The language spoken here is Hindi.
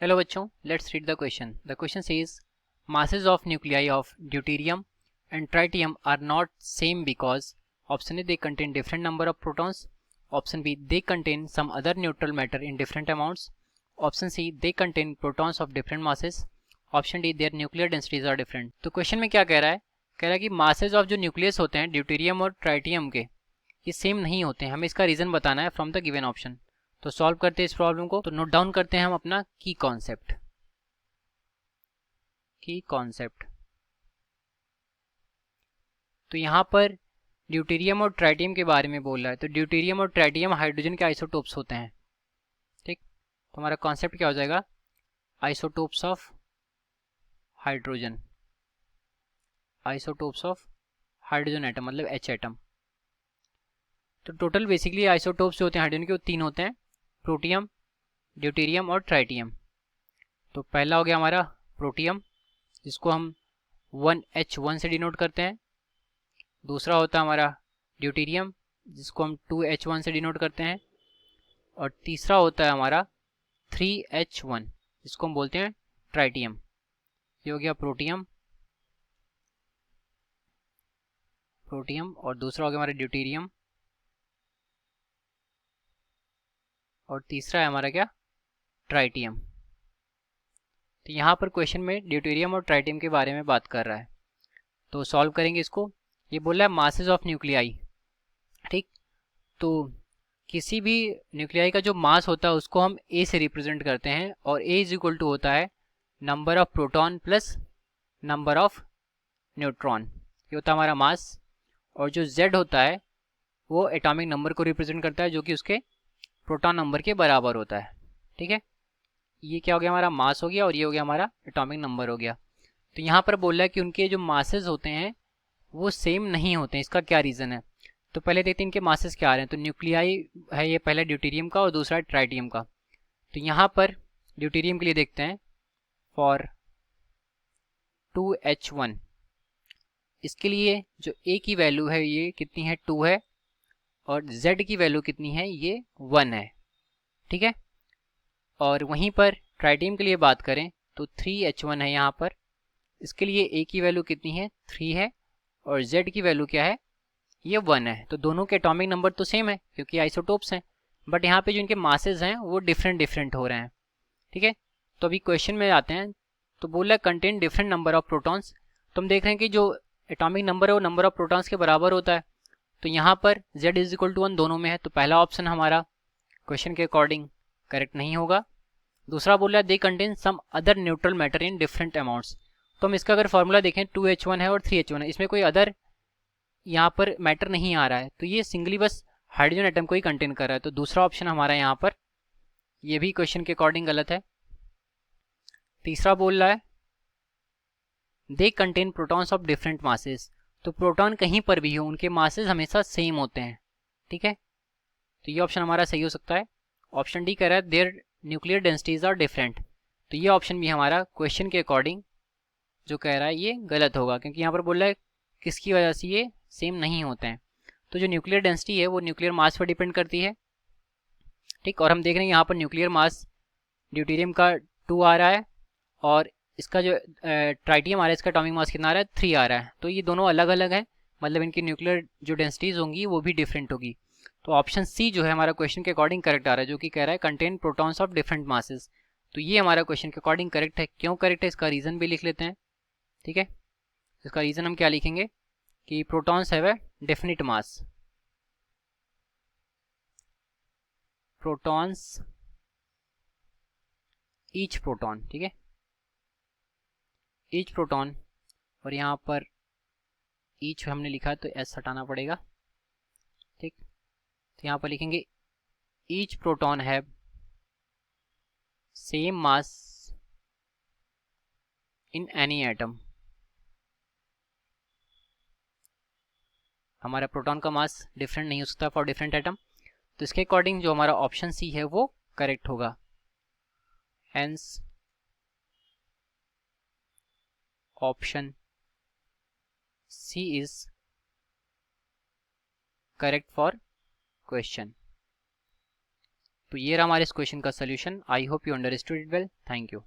Hello बच्चों, let's read the question. The question says masses of nuclei of deuterium and tritium are not same because option A they contain different number of protons, option B they contain some other neutral matter in different amounts, option C they contain protons of different masses, option D their nuclear densities are different. तो क्वेश्चन में क्या कह रहा है? कह रहा है कि मासेज ऑफ जो न्यूक्लियस होते हैं ड्यूटेरियम और ट्राइटियम के, ये सेम नहीं होते हैं. हमें इसका रीजन बताना है फ्रॉम द गिवन ऑप्शन. तो सॉल्व करते हैं इस प्रॉब्लम को. तो नोट डाउन करते हैं हम अपना की कॉन्सेप्ट. तो यहाँ पर ड्यूटेरियम और ट्राइटियम के बारे में बोल रहा है. तो ड्यूटेरियम और ट्राइटियम हाइड्रोजन के आइसोटोप्स होते हैं. ठीक, तो हमारा कॉन्सेप्ट क्या हो जाएगा? Isotopes of hydrogen. Isotopes of hydrogen atom मतलब एच एटम. तो टोटल बेसिकली आइसोटोप्स जो होते हैं हाइड्रोजन के वो तीन होते हैं, प्रोटियम, ड्यूटेरियम और ट्राइटियम. तो पहला हो गया हमारा प्रोटियम, जिसको हम 1H1 से डिनोट करते हैं. दूसरा होता है हमारा ड्यूटेरियम, जिसको हम 2H1 से डिनोट करते हैं. और तीसरा होता है हमारा 3H1, जिसको हम बोलते हैं ट्राइटियम. ये हो गया प्रोटियम और दूसरा हो गया हमारा ड्यूटेरियम और तीसरा है हमारा क्या? ट्राइटियम. तो यहाँ पर क्वेश्चन में ड्यूटेरियम और ट्राइटियम के बारे में बात कर रहा है. तो सॉल्व करेंगे इसको. ये बोल रहा है मासेज ऑफ न्यूक्लियाई. ठीक, तो किसी भी न्यूक्लियाई का जो मास होता है उसको हम ए से रिप्रेजेंट करते हैं, और ए इज इक्वल टू होता है number of proton plus number of neutron. ये होता है हमारा मास. और जो जेड होता है वो एटॉमिक नंबर को रिप्रेजेंट करता है, जो कि उसके प्रोटॉन नंबर के बराबर होता है. ठीक है, ये क्या हो गया? हमारा मास हो गया, और ये हो गया हमारा एटॉमिक नंबर हो गया. तो यहाँ पर बोल रहा है कि उनके जो मासेस होते हैं वो सेम नहीं होते हैं. इसका क्या रीज़न है? तो पहले देखते हैं इनके मासेस क्या आ रहे हैं. तो न्यूक्लियाई है ये पहला ड्यूटेरियम का और दूसरा ट्राइटियम का. तो यहाँ पर ड्यूटेरियम के लिए देखते हैं फॉर 2H1. इसके लिए जो ए की वैल्यू है ये कितनी है? 2 है, और जेड की वैल्यू कितनी है? ये 1 है. ठीक है, और वहीं पर ट्राइटियम के लिए बात करें तो 3H1 है यहाँ पर. इसके लिए ए की वैल्यू कितनी है? 3 है, और जेड की वैल्यू क्या है? ये 1 है. तो दोनों के एटॉमिक नंबर तो सेम है क्योंकि आइसोटोप्स हैं, बट यहाँ पे जो इनके मासेज हैं वो डिफरेंट हो रहे हैं. ठीक है, तो अभी क्वेश्चन में आते हैं. तो बोल रहा है contain different number of protons. तो हम देख रहे हैं कि जो एटॉमिक नंबर है वो नंबर ऑफ प्रोटॉन्स के बराबर होता है. तो यहाँ पर z इज इक्वल टू 1 दोनों में है. तो पहला ऑप्शन हमारा क्वेश्चन के अकॉर्डिंग करेक्ट नहीं होगा. दूसरा बोल रहा है they contain some other neutral matter in different amounts. तो हम इसका अगर फॉर्मूला देखें 2H1 है और 3H1 है, इसमें कोई अदर यहाँ पर मैटर नहीं आ रहा है. तो ये सिंगली बस हाइड्रोजन एटम को ही कंटेन कर रहा है. तो दूसरा ऑप्शन हमारा यहाँ पर ये भी क्वेश्चन के अकॉर्डिंग गलत है. तीसरा बोल रहा है they contain protons of different masses. तो प्रोटॉन कहीं पर भी हो उनके मासेस हमेशा सेम होते हैं. ठीक है, तो ये ऑप्शन हमारा सही हो सकता है. ऑप्शन डी कह रहा है their nuclear densities are different. तो ये ऑप्शन भी हमारा क्वेश्चन के अकॉर्डिंग जो कह रहा है ये गलत होगा, क्योंकि यहाँ पर बोल रहा है किसकी वजह से ये सेम नहीं होते हैं. तो जो न्यूक्लियर डेंसिटी है वो न्यूक्लियर मास पर डिपेंड करती है. ठीक, और हम देख रहे हैं यहाँ पर न्यूक्लियर मास ड्यूटेरियम का 2 आ रहा है, और इसका जो ट्राइटियम आ रहा है इसका एटॉमिक मास कितना आ रहा है? 3 आ रहा है. तो ये दोनों अलग अलग हैं, मतलब इनकी न्यूक्लियर जो डेंसिटीज होंगी वो भी डिफरेंट होगी. तो ऑप्शन सी जो है हमारा क्वेश्चन के अकॉर्डिंग करेक्ट आ रहा है, जो कि कह रहा है contain protons of different masses. तो ये हमारा क्वेश्चन के अकॉर्डिंग करेक्ट है. क्यों करेक्ट है इसका रीज़न भी लिख लेते हैं. ठीक है, इसका रीज़न हम क्या लिखेंगे कि protons have a definite mass. Protons each proton. ठीक है, ईच प्रोटॉन, और यहाँ पर ईच हमने लिखा है तो एस हटाना पड़ेगा. ठीक, तो यहाँ पर लिखेंगे each proton have same mass in any atom. हमारा प्रोटॉन का मास डिफरेंट नहीं हो सकता फॉर डिफरेंट एटम. तो इसके अकॉर्डिंग जो हमारा ऑप्शन सी है वो करेक्ट होगा. Hence option C is correct for question. तो ये रहा हमारे इस क्वेश्चन का solution. I hope you understood it well. Thank you.